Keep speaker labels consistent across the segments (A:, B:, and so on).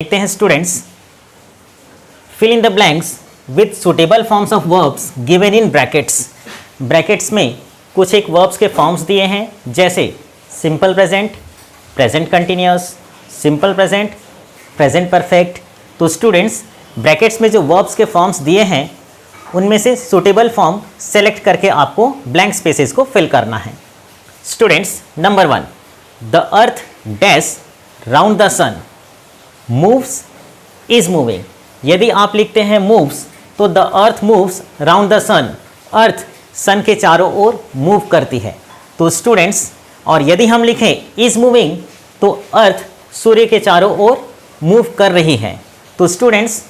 A: देखते हैं students, fill in the blanks with suitable forms of verbs given in brackets. Brackets में कुछ एक वर्ब्स के फॉर्म्स दिए हैं, जैसे simple present, present continuous, simple present, present perfect. तो स्टूडेंट्स, ब्रैकेट्स में जो वर्ब्स के फॉर्म्स दिए हैं उनमें से सुटेबल फॉर्म सेलेक्ट करके आपको ब्लैंक स्पेसेस को फिल करना है। Students, number 1, the earth dash round the sun, moves, is moving. यदि आप लिखते हैं मूव्स तो the earth moves round the sun, earth sun के चारों ओर मूव करती है। तो स्टूडेंट्स, और यदि हम लिखें इज मूविंग तो अर्थ सूर्य के चारों ओर मूव कर रही है। तो स्टूडेंट्स,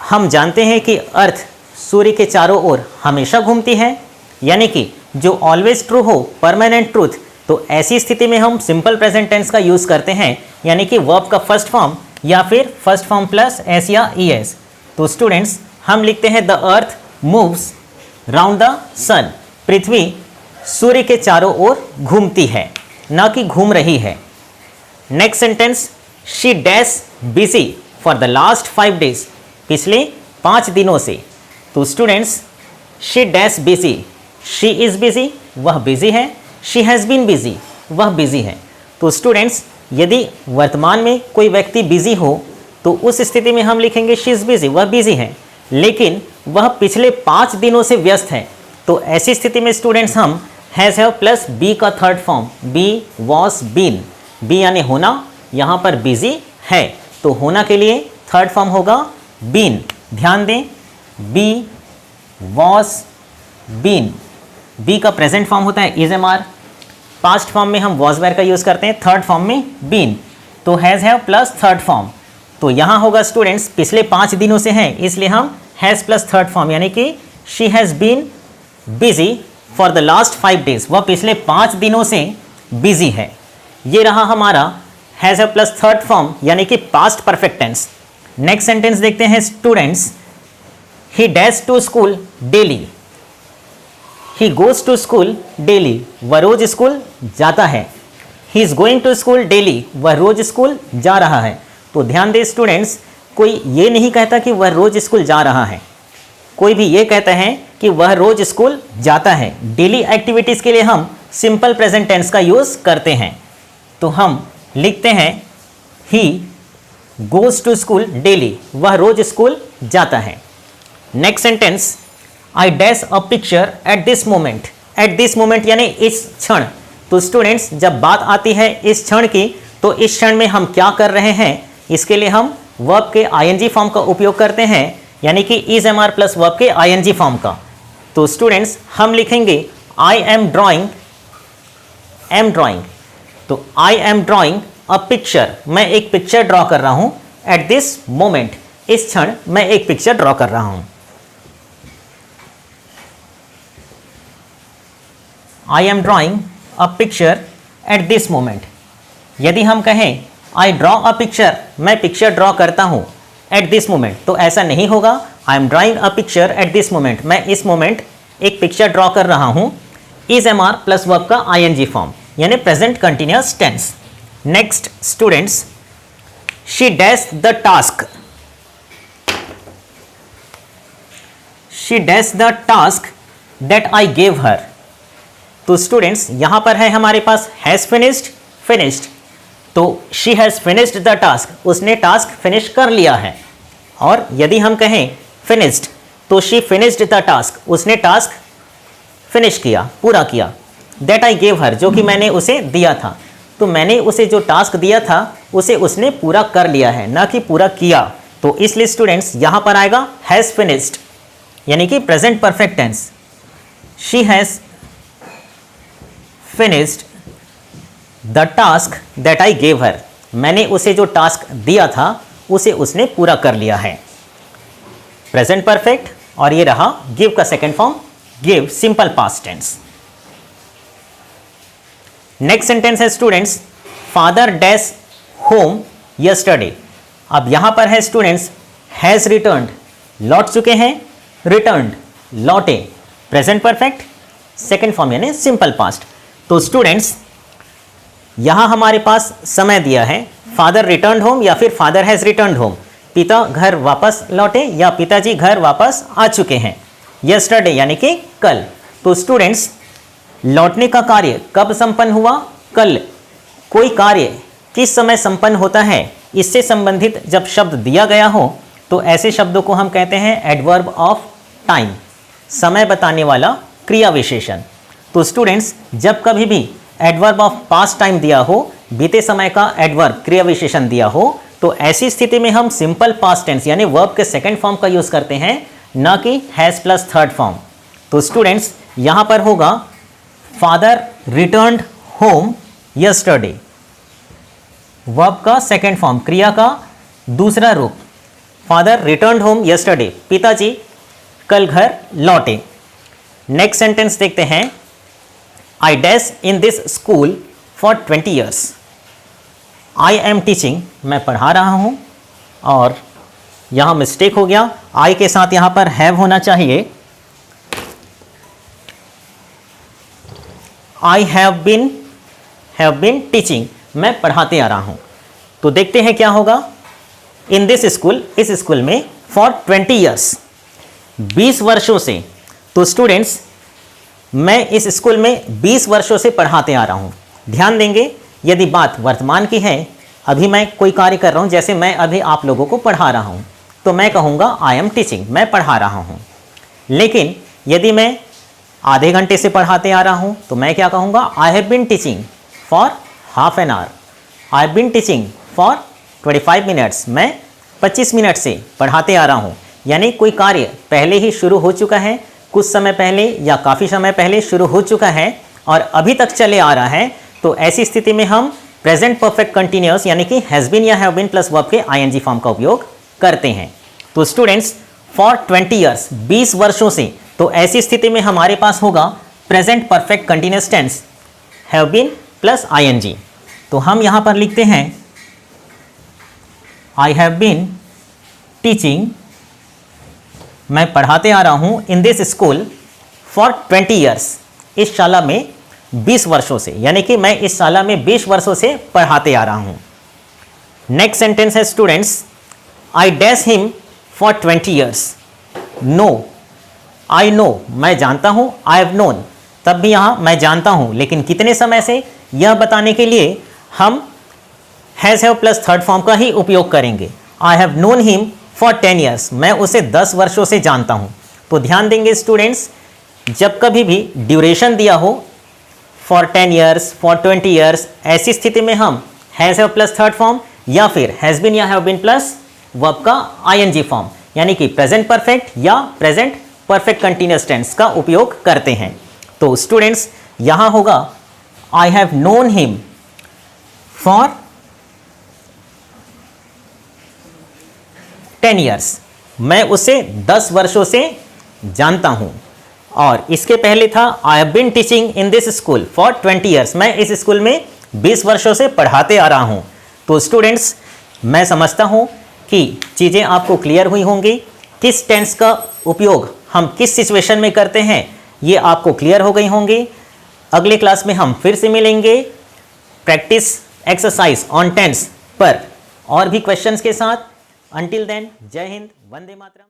A: हम जानते हैं कि अर्थ सूर्य के चारों ओर हमेशा घूमती है, यानी कि जो ऑलवेज ट्रू हो, परमानेंट ट्रूथ, तो ऐसी स्थिति में हम सिंपल प्रेजेंट टेंस का यूज़ करते हैं, यानी कि वर्ब का फर्स्ट फॉर्म या फिर फर्स्ट फॉर्म प्लस एस या ई एस। तो स्टूडेंट्स, हम लिखते हैं the earth moves round the sun, पृथ्वी सूर्य के चारों ओर घूमती है, ना कि घूम रही है। Next sentence, she dash busy for the last 5 days, पिछले 5 दिनों से। तो students, she dash busy, she is busy, वह बिजी है, शी हैज़ बीन बिजी, वह बिजी है। तो स्टूडेंट्स, यदि वर्तमान में कोई व्यक्ति बिजी हो तो उस स्थिति में हम लिखेंगे शी इज़ बिजी, वह बिजी है, लेकिन वह पिछले 5 दिनों से व्यस्त है। तो ऐसी स्थिति में स्टूडेंट्स हम हैज़ हैव प्लस बी का third form, be was been, be यानी होना, यहाँ पर बिजी है तो होना के लिए थर्ड फॉर्म होगा बीन। ध्यान दें, बी वॉज बीन, बी का प्रेजेंट फॉर्म होता है is am are, past form में हम वॉज वेयर का यूज़ करते हैं, थर्ड फॉर्म में बीन, तो has have plus third form. तो यहाँ होगा स्टूडेंट्स पिछले 5 दिनों से हैं, इसलिए हम हैज़ प्लस थर्ड फॉर्म, यानी कि she has been busy for the last 5 days, वह पिछले 5 दिनों से बिजी है। ये रहा हमारा has have plus third form, यानी कि past perfect tense. Next sentence देखते हैं students, he dash to school daily, he goes to school daily, वह रोज स्कूल जाता है। He is going to school daily, वह रोज स्कूल जा रहा है। तो ध्यान दें स्टूडेंट्स, कोई ये नहीं कहता कि वह रोज स्कूल जा रहा है, कोई भी ये कहता है कि वह रोज स्कूल जाता है। डेली एक्टिविटीज़ के लिए हम सिंपल प्रेजेंट टेंस का यूज़ करते हैं, तो हम लिखते हैं he goes to school daily, वह रोज स्कूल जाता है। Next sentence, I dash a picture at this moment, at this moment यानी इस क्षण। तो स्टूडेंट्स, जब बात आती है इस क्षण की, तो इस क्षण में हम क्या कर रहे हैं, इसके लिए हम वर्ब के आईएनजी फॉर्म का उपयोग करते हैं, यानी कि is am are plus verb के आईएनजी फॉर्म का। तो स्टूडेंट्स, हम लिखेंगे I am drawing, am drawing, तो I am drawing a picture, मैं एक पिक्चर ड्रॉ कर रहा हूं, एट दिस मोमेंट, इस क्षण मैं एक पिक्चर ड्रॉ कर रहा हूं। I am drawing a picture at this moment. यदि हम कहें आई ड्रॉ अ पिक्चर, मैं पिक्चर ड्रॉ करता हूं एट दिस मोमेंट, तो ऐसा नहीं होगा। I am drawing a picture at this moment, मैं इस मोमेंट एक पिक्चर ड्रॉ कर रहा हूं, is am are plus verb का आईएनजी फॉर्म, यानी present continuous tense. Next students, she dash the task, she dash the task that I gave हर। तो students, यहां पर है हमारे पास हैज़ फिनिश्ड, फिनिश्ड, तो she has finished the task, उसने task finish कर लिया है। और यदि हम कहें फिनिश्ड, तो शी फिनिश्ड द टास्क, उसने टास्क फिनिश किया, पूरा किया। दैट आई गेव हर, जो कि मैंने उसे दिया था, तो मैंने उसे जो टास्क दिया था उसे उसने पूरा कर लिया है, ना कि पूरा किया। तो इसलिए स्टूडेंट्स, यहां पर आएगा हैज़ फिनिश्ड, यानी कि present perfect tense. She has finished the task that I gave her, मैंने उसे जो टास्क दिया था उसे उसने पूरा कर लिया है, प्रेजेंट परफेक्ट। और ये रहा गिव का second form, give simple past tense. Next sentence है students, father dash home yesterday. अब यहां पर है स्टूडेंट्स हैज़ रिटर्न्ड, लौट चुके हैं, रिटर्न्ड, लौटे, प्रेजेंट परफेक्ट, सेकेंड फॉर्म यानी सिंपल पास्ट। तो स्टूडेंट्स, यहां हमारे पास समय दिया है फादर रिटर्न होम या फिर फादर हैज़ रिटर्न होम, पिता घर वापस लौटे या पिताजी घर वापस आ चुके हैं। यस्टरडे यानी कि कल। तो स्टूडेंट्स, लौटने का कार्य कब संपन्न हुआ? कल। कोई कार्य किस समय संपन्न होता है, इससे संबंधित जब शब्द दिया गया हो तो ऐसे शब्दों को हम कहते हैं एडवर्ब ऑफ टाइम, समय बताने वाला क्रिया विशेषण। तो स्टूडेंट्स, जब कभी भी एडवर्ब ऑफ पास्ट टाइम दिया हो, बीते समय का एडवर्ब क्रिया विशेषण दिया हो, तो ऐसी स्थिति में हम सिंपल पास्ट टेंस यानी वर्ब के सेकंड फॉर्म का यूज करते हैं, न कि हैज प्लस थर्ड फॉर्म। तो स्टूडेंट्स, यहां पर होगा father returned home yesterday, verb का सेकंड फॉर्म, क्रिया का दूसरा रूप। फादर रिटर्न्ड होम यस्टरडे, पिताजी कल घर लौटे। नेक्स्ट सेंटेंस देखते हैं, I dash in this school for 20 years. I am teaching, मैं पढ़ा रहा हूं, और यहां मिस्टेक हो गया, आई के साथ यहां पर हैव होना चाहिए। आई हैव बीन टीचिंग, मैं पढ़ाते आ रहा हूं। तो देखते हैं क्या होगा। इन दिस स्कूल, इस स्कूल में, फॉर 20 ईयर्स, 20 वर्षों से। तो स्टूडेंट्स, मैं इस स्कूल में 20 वर्षों से पढ़ाते आ रहा हूं। ध्यान देंगे, यदि बात वर्तमान की है, अभी मैं कोई कार्य कर रहा हूं, जैसे मैं अभी आप लोगों को पढ़ा रहा हूं, तो मैं कहूंगा आई एम टीचिंग, मैं पढ़ा रहा हूं। लेकिन यदि मैं आधे घंटे से पढ़ाते आ रहा हूं, तो मैं क्या कहूंगा, I have been teaching for half an hour, I have been teaching for 25 minutes, मैं 25 मिनट से पढ़ाते आ रहा हूँ। यानी कोई कार्य पहले ही शुरू हो चुका है, कुछ समय पहले या काफ़ी समय पहले शुरू हो चुका है और अभी तक चले आ रहा है, तो ऐसी स्थिति में हम प्रेजेंट परफेक्ट कंटिन्यूअस यानी कि हैज़ बीन या हैव बीन प्लस वर्ब के आईएनजी फॉर्म का उपयोग करते हैं। तो स्टूडेंट्स, फॉर 20 ईयर्स, 20 वर्षों से, तो ऐसी स्थिति में हमारे पास होगा present perfect continuous tense have been plus ING. तो हम यहाँ पर लिखते हैं आई हैव बीन टीचिंग, मैं पढ़ाते आ रहा हूँ, इन दिस स्कूल फॉर 20 ईयर्स, इस शाला में 20 वर्षों से, यानी कि मैं इस शाला में 20 वर्षों से पढ़ाते आ रहा हूँ। नेक्स्ट सेंटेंस है students, I dash him for 20 years. No, I know, मैं जानता हूँ, आई हैव नोन, तब भी यहाँ मैं जानता हूँ, लेकिन कितने समय से, यह बताने के लिए हम has have plus third form का ही उपयोग करेंगे। I have known him for 10 years, मैं उसे 10 वर्षों से जानता हूँ। तो ध्यान देंगे स्टूडेंट्स, जब कभी भी ड्यूरेशन दिया हो फॉर 10 ईयर्स, फॉर 20 ईयर्स, ऐसी स्थिति में हम has have plus third form या फिर हैज़ बीन या हैव बीन प्लस वर्ब का आईएनजी फॉर्म यानी कि प्रेजेंट परफेक्ट या प्रेजेंट परफेक्ट कंटिन्यूअस टेंस का उपयोग करते हैं। तो स्टूडेंट्स, यहाँ होगा I have known him for 10 years, मैं उसे 10 वर्षों से जानता हूं। और इसके पहले था I have been teaching in this school for 20 years, मैं इस स्कूल में 20 वर्षों से पढ़ाते आ रहा हूं। तो स्टूडेंट्स, मैं समझता हूं कि चीज़ें आपको क्लियर हुई होंगी, किस टेंस का उपयोग हम किस सिचुएशन में करते हैं, ये आपको क्लियर हो गई होंगी। अगले क्लास में हम फिर से मिलेंगे प्रैक्टिस एक्सरसाइज ऑन टेंस पर और भी क्वेश्चंस के साथ। अंटिल देन, जय हिंद, वंदे मातरम।